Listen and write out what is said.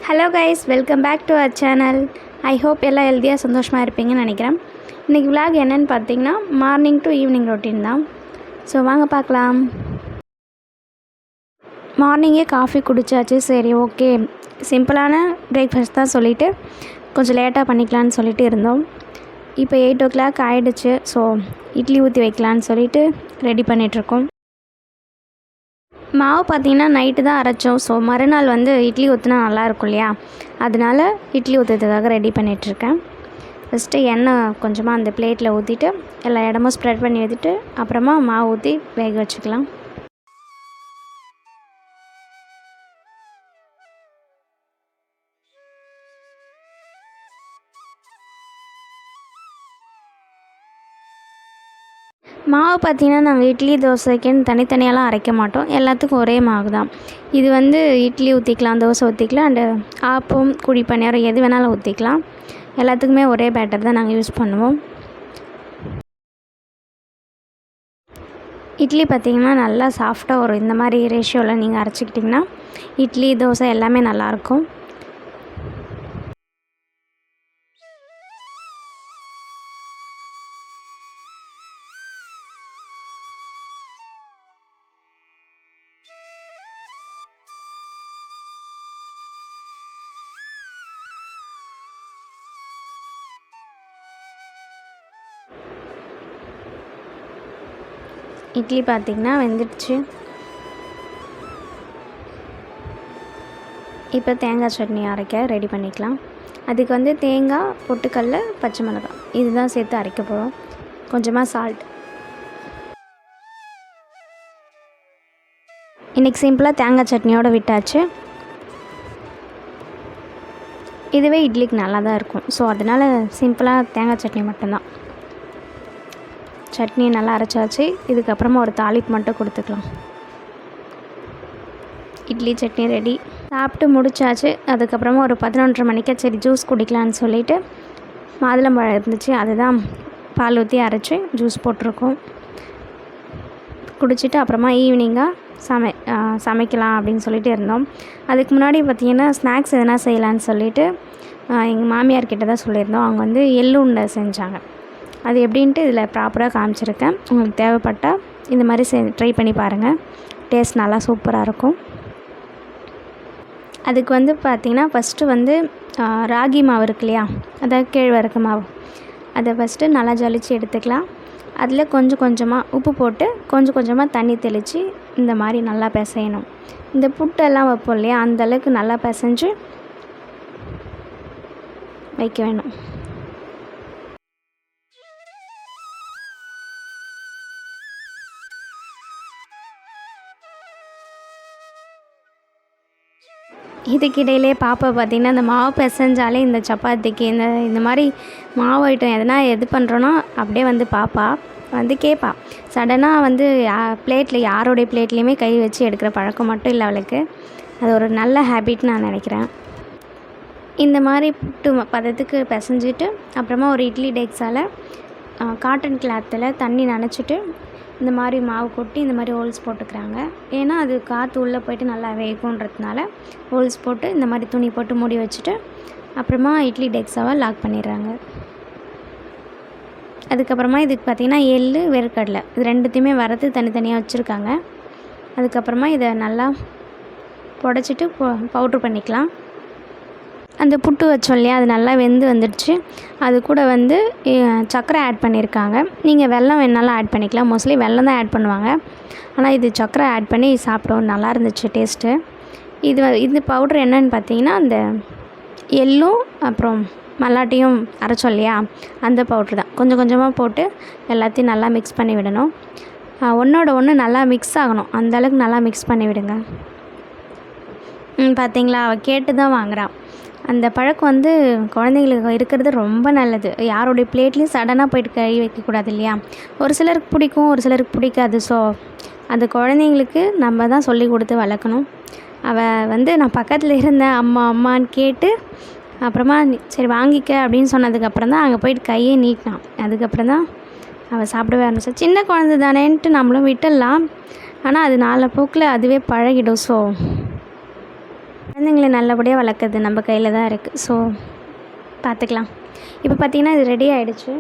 Hello guys, welcome back to our channel. I hope எல்லாம் ஹெல்த்தியாக சந்தோஷமாக இருப்பீங்கன்னு நினைக்கிறேன். இன்றைக்கி விலாக் என்னென்னு பார்த்தீங்கன்னா மார்னிங் டு ஈவினிங் ரொட்டீன் தான். ஸோ வாங்க பார்க்கலாம். மார்னிங்கே காஃபி குடித்தாச்சு. சரி, ஓகே, சிம்பிளான பிரேக்ஃபாஸ்ட் தான் சொல்லிவிட்டு கொஞ்சம் லேட்டாக பண்ணிக்கலான்னு சொல்லிட்டு இருந்தோம். இப்போ 8 o'clock ஆகிடுச்சு. ஸோ இட்லி ஊற்றி வைக்கலான்னு சொல்லிவிட்டு ரெடி பண்ணிகிட்ருக்கோம். மாவு பார்த்திங்கன்னா நைட்டு தான் அரைச்சோம். ஸோ மறுநாள் இட்லி ஊற்றினா நல்லாயிருக்கும் இல்லையா, அதனால் இட்லி ஊற்றுறதுக்காக ரெடி பண்ணிகிட்ருக்கேன். ஃபஸ்ட்டு எண்ணெய் கொஞ்சமாக அந்த பிளேட்டில் ஊற்றிட்டு எல்லா இடமும் ஸ்ப்ரெட் பண்ணி வச்சுட்டு அப்புறமா மாவு ஊற்றி வேக வச்சுக்கலாம். மாவு பார்த்திங்கன்னா நாங்கள் இட்லி தோசைக்குன்னு தனித்தனியாலாம் அரைக்க மாட்டோம். எல்லாத்துக்கும் ஒரே மாவு தான். இது இட்லி ஊற்றிக்கலாம், தோசை ஊற்றிக்கலாம், அண்டு ஆப்பம், குழி பணியாரம் எது வேணாலும் ஊற்றிக்கலாம். எல்லாத்துக்குமே ஒரே பேட்டர் தான் நாங்கள் யூஸ் பண்ணுவோம். இட்லி பார்த்திங்கன்னா நல்லா சாஃப்டாக வரும். இந்த மாதிரி ரேஷியோவில் நீங்கள் அரைச்சிக்கிட்டிங்கன்னா இட்லி தோசை எல்லாமே நல்லாயிருக்கும். இட்லி பார்த்திங்கன்னா வெந்துடுச்சு. இப்போ தேங்காய் சட்னி அரைக்க ரெடி பண்ணிக்கலாம். அதுக்கு தேங்காய், பொட்டுக்கடலை, பச்சை மிளகாய் இதுதான் சேர்த்து அரைக்க போகிறோம். கொஞ்சமாக சால்ட். இன்றைக்கி சிம்பிளாக தேங்காய் சட்னியோடு விட்டாச்சு. இதுவே இட்லிக்கு நல்லா தான் இருக்கும். ஸோ அதனால் சிம்பிளாக தேங்காய் சட்னி மட்டும்தான். சட்னி நல்லா அரைச்சாச்சு. இதுக்கப்புறமா ஒரு தாளிப்பு மட்டும் கொடுத்துக்கலாம். இட்லி சட்னி ரெடி. சாப்பிட்டு முடிச்சாச்சு. அதுக்கப்புறமா ஒரு 11:30 மணிக்கு சரி ஜூஸ் குடிக்கலான்னு சொல்லிவிட்டு மாதுளம்பழம் இருந்துச்சு, அதுதான் பால் ஊற்றி அரைச்சி ஜூஸ் போட்டிருக்கோம். குடிச்சிட்டு அப்புறமா ஈவினிங்காக சமைக்கலாம் அப்படின்னு சொல்லிட்டு இருந்தோம். அதுக்கு முன்னாடி பார்த்திங்கன்னா ஸ்நாக்ஸ் எதனா செய்யலான்னு சொல்லிவிட்டு எங்கள் மாமியார்கிட்ட தான் சொல்லியிருந்தோம். அவங்க எள்ளு உருண்டை செஞ்சாங்க. அது எப்படின்ட்டு இதில் ப்ராப்பராக காமிச்சிருக்கேன். உங்களுக்கு தேவைப்பட்டால் இந்த மாதிரி ட்ரை பண்ணி பாருங்கள். டேஸ்ட் நல்லா சூப்பராக இருக்கும். அதுக்கு பார்த்திங்கன்னா ஃபஸ்ட்டு ராகி மாவு இருக்கு இல்லையா, அதாவது கேழ்வரகு மாவு, அதை ஃபஸ்ட்டு நல்லா ஜலிச்சு எடுத்துக்கலாம். அதில் கொஞ்சம் கொஞ்சமாக உப்பு போட்டு கொஞ்சம் கொஞ்சமாக தண்ணி தெளித்து இந்த மாதிரி நல்லா பிசையணும். இந்த புட்டெல்லாம் வைப்போம் இல்லையா, அந்தளவுக்கு நல்லா பிசைஞ்சு வைக்க வேணும். இதுக்கிடையிலே பாப்பா பார்த்திங்கன்னா இந்த மாவு பிசைஞ்சாலே இந்த சப்பாத்திக்கு இந்த மாதிரி மாவு ஐட்டம் எது பண்ணுறோன்னா அப்படியே பாப்பா கேட்பா. சடனாக பிளேட்டில் யாரோடைய பிளேட்லேயுமே கை வச்சு எடுக்கிற பழக்கம் மட்டும் இல்லை அவளுக்கு. அது ஒரு நல்ல ஹேபிட்னு நான் நினைக்கிறேன். இந்த மாதிரி புட்டு பதத்துக்கு பிசைஞ்சிட்டு அப்புறமா ஒரு இட்லி டேக்ஸால் காட்டன் கிளாத்தில் தண்ணி நனைச்சிட்டு இந்த மாதிரி மாவு கொட்டி இந்த மாதிரி ஹோல்ஸ் போட்டுக்கிறாங்க. ஏன்னா அது காற்று உள்ளே போய்ட்டு நல்லா வேகுன்றதுனால ஹோல்ஸ் போட்டு இந்த மாதிரி துணி போட்டு மூடி வச்சுட்டு அப்புறமா இட்லி டெக்ஸாவை லாக் பண்ணிடுறாங்க. அதுக்கப்புறமா இதுக்கு பார்த்திங்கன்னா எள்ளு, வேர்க்கடலை இது ரெண்டுத்தையுமே வறுத்து தனித்தனியாக வச்சுருக்காங்க. அதுக்கப்புறமா இதை நல்லா புடச்சிட்டு பவுட்ரு பண்ணிக்கலாம். அந்த புட்டு வச்சோம் இல்லையா, அது நல்லா வெந்து வந்துடுச்சு. அது கூட சர்க்கரை ஆட் பண்ணியிருக்காங்க. நீங்கள் வெல்லம் வேணாலும் ஆட் பண்ணிக்கலாம். மோஸ்ட்லி வெல்லம் தான் ஆட் பண்ணுவாங்க. ஆனால் இது சர்க்கரை ஆட் பண்ணி சாப்பிட்டோம், நல்லா இருந்துச்சு டேஸ்ட்டு. இது பவுட்ரு என்னன்னு பார்த்தீங்கன்னா அந்த எள்ளும் அப்புறம் மல்லாட்டையும் அரைச்சோம் இல்லையா, அந்த பவுட்ரு தான். கொஞ்சம் கொஞ்சமாக போட்டு எல்லாத்தையும் நல்லா மிக்ஸ் பண்ணி விடணும். ஒன்றோட ஒன்று நல்லா மிக்ஸ் ஆகணும், அந்தளவுக்கு நல்லா மிக்ஸ் பண்ணி விடுங்க. பார்த்திங்களா, அவள் கேட்டு தான் வாங்குறான். அந்த பழக்கம் வந்து குழந்தைங்களுக்கு இருக்கிறது ரொம்ப நல்லது. யாருடைய பிளேட்லேயும் சடனாக போயிட்டு கை வைக்கக்கூடாது இல்லையா? ஒரு சிலருக்கு பிடிக்கும், ஒரு சிலருக்கு பிடிக்காது. ஸோ அந்த குழந்தைங்களுக்கு நம்ம தான் சொல்லி கொடுத்து வளர்க்கணும். அவள் வந்து நான் பக்கத்தில் இருந்தேன், அம்மா அம்மான்னு கேட்டு அப்புறமா சரி வாங்கிக்க அப்படின்னு சொன்னதுக்கப்புறம் தான் அங்கே போயிட்டு கையே நீட்டினான். அதுக்கப்புறம் தான் அவள் சாப்பிடவே ஆரம்பிச்சா. சின்ன குழந்தை தானேன்ட்டு நம்மளும் விட்டுடலாம். ஆனால் அது நாளப்போக்கில் அதுவே பழகிடும். ஸோ குழந்தைங்கள நல்லபடியாக வளர்க்குறது நம்ம கையில் தான் இருக்குது. ஸோ பார்த்துக்கலாம். இப்போ பார்த்திங்கன்னா இது ரெடி ஆகிடுச்சு.